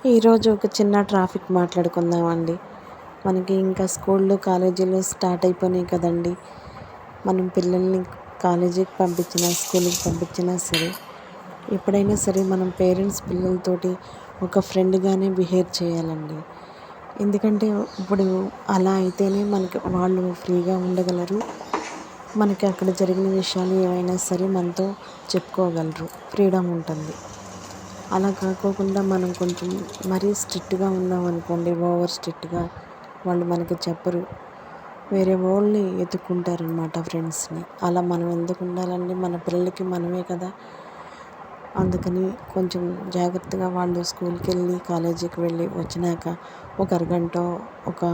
ఈరోజు ఒక చిన్న ట్రాఫిక్ మాట్లాడుకుందామండి. మనకి ఇంకా స్కూళ్ళు కాలేజీలు స్టార్ట్ అయిపోయినాయి కదండి. మనం పిల్లల్ని కాలేజీకి పంపించినా స్కూల్కి పంపించినా సరే, ఎప్పుడైనా సరే మనం పేరెంట్స్ పిల్లలతోటి ఒక ఫ్రెండ్గానే బిహేవ్ చేయాలండి. ఎందుకంటే ఇప్పుడు అలా అయితేనే మనకి వాళ్ళు ఫ్రీగా ఉండగలరు. మనకి అక్కడ జరిగిన విషయాలు ఏవైనా సరే మనతో చెప్పుకోగలరు, ఫ్రీడమ్ ఉంటుంది. అలా కాకోకుండా మనం కొంచెం మరీ స్ట్రిక్ట్గా ఉన్నాం అనుకోండి, ఓవర్ స్ట్రిక్ట్గా వాళ్ళు మనకి చెప్పరు, వేరే వాళ్ళని ఎత్తుక్కుంటారనమాట ఫ్రెండ్స్ని. అలా మనం ఎందుకు ఉండాలండి? మన పిల్లలకి మనమే కదా. అందుకని కొంచెం జాగ్రత్తగా వాళ్ళు స్కూల్కి వెళ్ళి కాలేజీకి వెళ్ళి వచ్చినాక ఒక అరగంట ఒక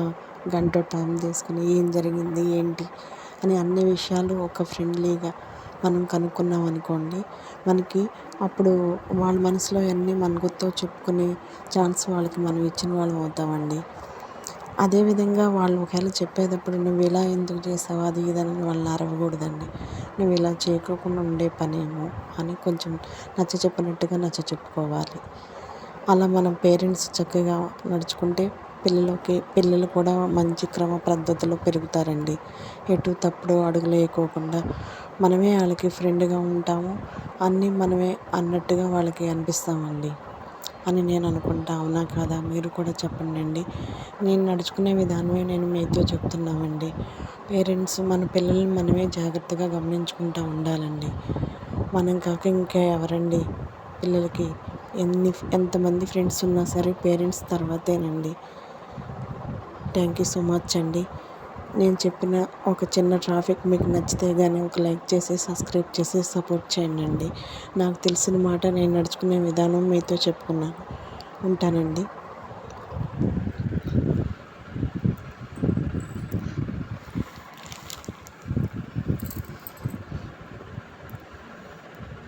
గంట టైం తీసుకుని ఏం జరిగింది ఏంటి అని అన్ని విషయాలు ఒక ఫ్రెండ్లీగా మనం కనుక్కున్నాం అనుకోండి, మనకి అప్పుడు వాళ్ళ మనసులో అన్నీ మనతో చెప్పుకునే ఛాన్స్ వాళ్ళకి మనం ఇచ్చిన వాళ్ళం అవుతామండి. అదేవిధంగా వాళ్ళు ఒకవేళ చెప్పేటప్పుడు నువ్వు ఇలా ఎందుకు చేసావు అది ఇదని వాళ్ళని అరవకూడదండి. నువ్వు ఇలా చేయకోకుండా ఉండే పనేమో అని కొంచెం నచ్చ చెప్పుకోవాలి. అలా మనం పేరెంట్స్ చక్కగా నడుచుకుంటే పిల్లలు కూడా మంచి క్రమ పద్ధతిలో పెరుగుతారండి. ఎటు తప్పుడు అడుగులు వేయకోకుండా మనమే వాళ్ళకి ఫ్రెండ్గా ఉంటాము, అన్నీ మనమే అన్నట్టుగా వాళ్ళకి అనిపిస్తామండి అని నేను అనుకుంటా. అవునా కాదా? మీరు కూడా చెప్పండి అండి. నేను నడుచుకునే విధానమే నేను మీతో చెప్తున్నామండి. పేరెంట్స్ మన పిల్లల్ని మనమే జాగ్రత్తగా గమనించుకుంటూ ఉండాలండి. మనం కాక ఇంకా ఎవరండి పిల్లలకి? ఎంతమంది ఫ్రెండ్స్ ఉన్నా సరే పేరెంట్స్ తర్వాతేనండి. థ్యాంక్ యూ సో మచ్ అండి. నేను చెప్పిన ఒక చిన్న ట్రాఫిక్ మీకు నచ్చితే కానీ ఒక లైక్ చేసి సబ్స్క్రైబ్ చేసి సపోర్ట్ చేయండి. నాకు తెలిసిన మాట నేను నడుచుకునే విధానం మీతో చెప్పుకున్నాను. ఉంటానండి.